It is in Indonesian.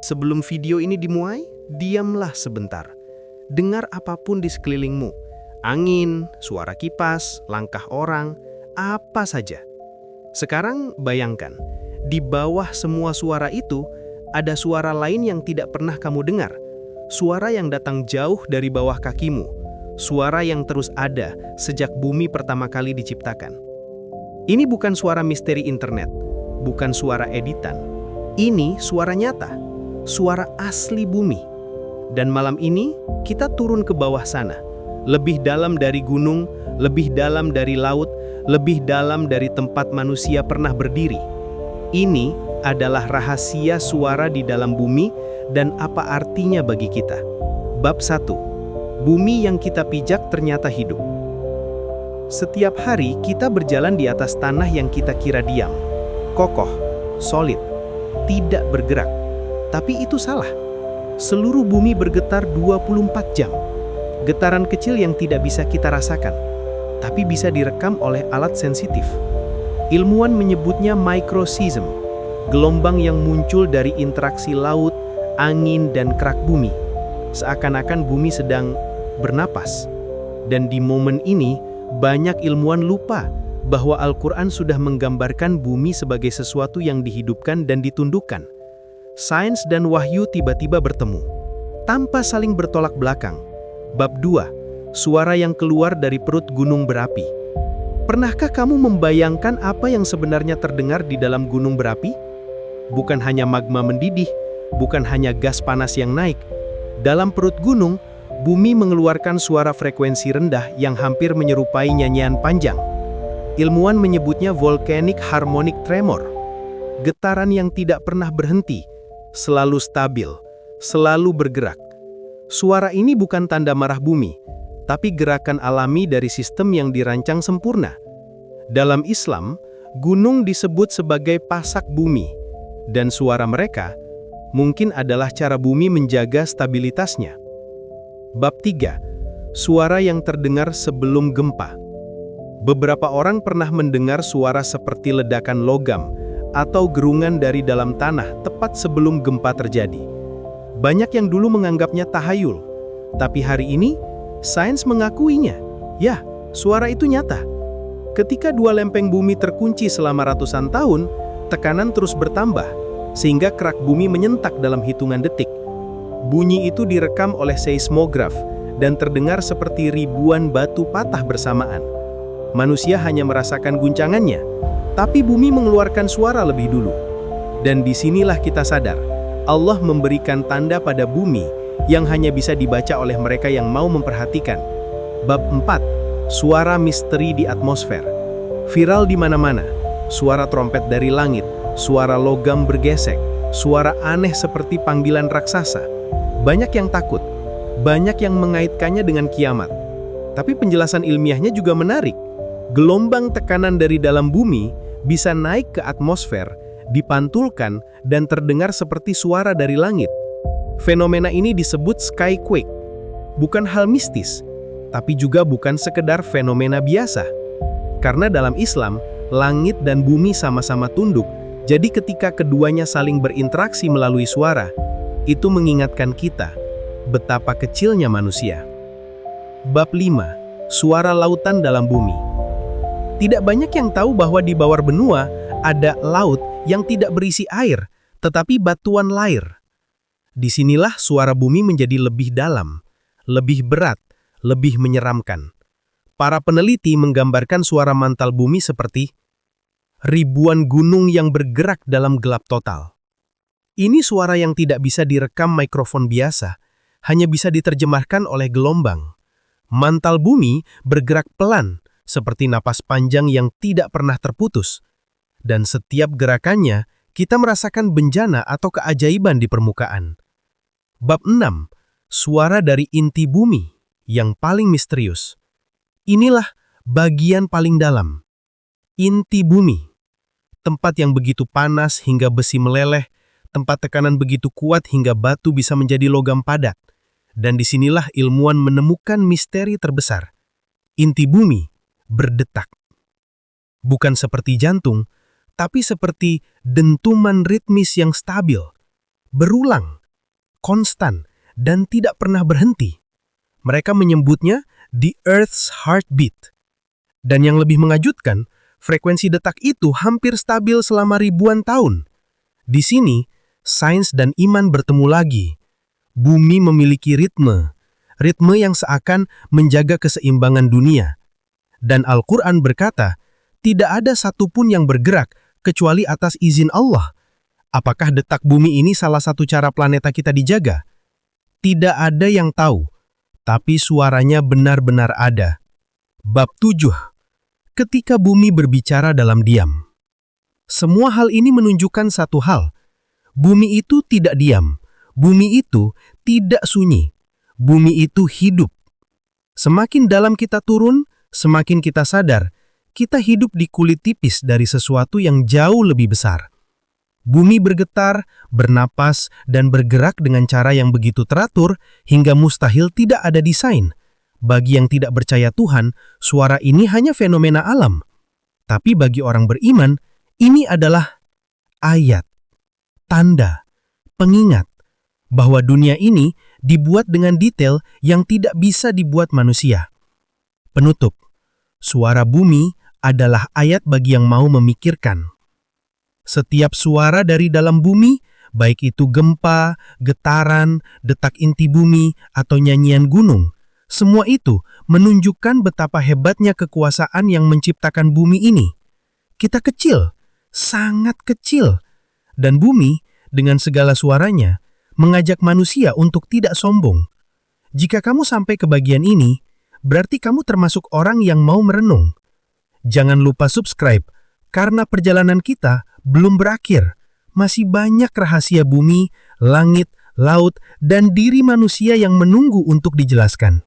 Sebelum video ini dimulai, diamlah sebentar. Dengar apapun di sekelilingmu. Angin, suara kipas, langkah orang, apa saja. Sekarang bayangkan, di bawah semua suara itu, ada suara lain yang tidak pernah kamu dengar. Suara yang datang jauh dari bawah kakimu. Suara yang terus ada sejak bumi pertama kali diciptakan. Ini bukan suara misteri internet, bukan suara editan. Ini suara nyata, suara asli bumi. Dan malam ini, kita turun ke bawah sana. Lebih dalam dari gunung, lebih dalam dari laut, lebih dalam dari tempat manusia pernah berdiri. Ini adalah rahasia suara di dalam bumi dan apa artinya bagi kita. Bab 1. Bumi yang kita pijak ternyata hidup. Setiap hari kita berjalan di atas tanah yang kita kira diam, kokoh, solid, tidak bergerak. Tapi itu salah. Seluruh bumi bergetar 24 jam. Getaran kecil yang tidak bisa kita rasakan, tapi bisa direkam oleh alat sensitif. Ilmuwan menyebutnya microseism, gelombang yang muncul dari interaksi laut, angin, dan kerak bumi. Seakan-akan bumi sedang bernapas. Dan di momen ini, banyak ilmuwan lupa bahwa Al-Quran sudah menggambarkan bumi sebagai sesuatu yang dihidupkan dan ditundukkan. Sains dan wahyu tiba-tiba bertemu, tanpa saling bertolak belakang. Bab 2. Suara yang keluar dari perut gunung berapi. Pernahkah kamu membayangkan apa yang sebenarnya terdengar di dalam gunung berapi? Bukan hanya magma mendidih, bukan hanya gas panas yang naik. Dalam perut gunung, bumi mengeluarkan suara frekuensi rendah yang hampir menyerupai nyanyian panjang. Ilmuwan menyebutnya volcanic harmonic tremor. Getaran yang tidak pernah berhenti, selalu stabil, selalu bergerak. Suara ini bukan tanda marah bumi, tapi gerakan alami dari sistem yang dirancang sempurna. Dalam Islam, gunung disebut sebagai pasak bumi, dan suara mereka mungkin adalah cara bumi menjaga stabilitasnya. Bab 3. Suara yang terdengar sebelum gempa. Beberapa orang pernah mendengar suara seperti ledakan logam atau gerungan dari dalam tanah tepat sebelum gempa terjadi. Banyak yang dulu menganggapnya tahayul, tapi hari ini sains mengakuinya. Ya, suara itu nyata. Ketika dua lempeng bumi terkunci selama ratusan tahun, tekanan terus bertambah, sehingga kerak bumi menyentak dalam hitungan detik. Bunyi itu direkam oleh seismograf dan terdengar seperti ribuan batu patah bersamaan. Manusia hanya merasakan guncangannya, tapi bumi mengeluarkan suara lebih dulu. Dan disinilah kita sadar, Allah memberikan tanda pada bumi yang hanya bisa dibaca oleh mereka yang mau memperhatikan. Bab 4. Suara misteri di atmosfer. Viral di mana-mana. Suara trompet dari langit, suara logam bergesek, suara aneh seperti panggilan raksasa. Banyak yang takut, banyak yang mengaitkannya dengan kiamat. Tapi penjelasan ilmiahnya juga menarik. Gelombang tekanan dari dalam bumi bisa naik ke atmosfer, dipantulkan, dan terdengar seperti suara dari langit. Fenomena ini disebut skyquake. Bukan hal mistis, tapi juga bukan sekedar fenomena biasa. Karena dalam Islam, langit dan bumi sama-sama tunduk, jadi ketika keduanya saling berinteraksi melalui suara, itu mengingatkan kita betapa kecilnya manusia. Bab 5. Suara lautan dalam bumi. Tidak banyak yang tahu bahwa di bawah benua ada laut yang tidak berisi air, tetapi batuan lair. Disinilah suara bumi menjadi lebih dalam, lebih berat, lebih menyeramkan. Para peneliti menggambarkan suara mantel bumi seperti ribuan gunung yang bergerak dalam gelap total. Ini suara yang tidak bisa direkam mikrofon biasa, hanya bisa diterjemahkan oleh gelombang. Mantel bumi bergerak pelan, seperti napas panjang yang tidak pernah terputus. Dan setiap gerakannya, kita merasakan bencana atau keajaiban di permukaan. Bab 6. Suara dari inti bumi yang paling misterius. Inilah bagian paling dalam. Inti bumi. Tempat yang begitu panas hingga besi meleleh, tempat tekanan begitu kuat hingga batu bisa menjadi logam padat. Dan disinilah ilmuwan menemukan misteri terbesar. Inti bumi berdetak. Bukan seperti jantung, tapi seperti dentuman ritmis yang stabil. berulang, konstan, dan tidak pernah berhenti. Mereka menyebutnya the Earth's heartbeat. Dan yang lebih mengejutkan, frekuensi detak itu hampir stabil selama ribuan tahun. Di sini, sains dan iman bertemu lagi. Bumi memiliki ritme yang seakan menjaga keseimbangan dunia. Dan Al-Quran berkata, tidak ada satupun yang bergerak kecuali atas izin Allah. Apakah detak bumi ini salah satu cara planeta kita dijaga? Tidak ada yang tahu, tapi suaranya benar-benar ada. Bab 7. Ketika bumi berbicara dalam diam. Semua hal ini menunjukkan satu hal. Bumi itu tidak diam. Bumi itu tidak sunyi. Bumi itu hidup. Semakin dalam kita turun, semakin kita sadar, kita hidup di kulit tipis dari sesuatu yang jauh lebih besar. Bumi bergetar, bernapas, dan bergerak dengan cara yang begitu teratur hingga mustahil tidak ada desain. Bagi yang tidak percaya Tuhan, suara ini hanya fenomena alam. Tapi bagi orang beriman, ini adalah ayat, tanda, pengingat bahwa dunia ini dibuat dengan detail yang tidak bisa dibuat manusia. Penutup, suara bumi adalah ayat bagi yang mau memikirkan. Setiap suara dari dalam bumi, baik itu gempa, getaran, detak inti bumi, atau nyanyian gunung, semua itu menunjukkan betapa hebatnya kekuasaan yang menciptakan bumi ini. Kita kecil, sangat kecil, dan bumi dengan segala suaranya mengajak manusia untuk tidak sombong. Jika kamu sampai ke bagian ini, berarti kamu termasuk orang yang mau merenung. Jangan lupa subscribe, karena perjalanan kita belum berakhir. Masih banyak rahasia bumi, langit, laut, dan diri manusia yang menunggu untuk dijelaskan.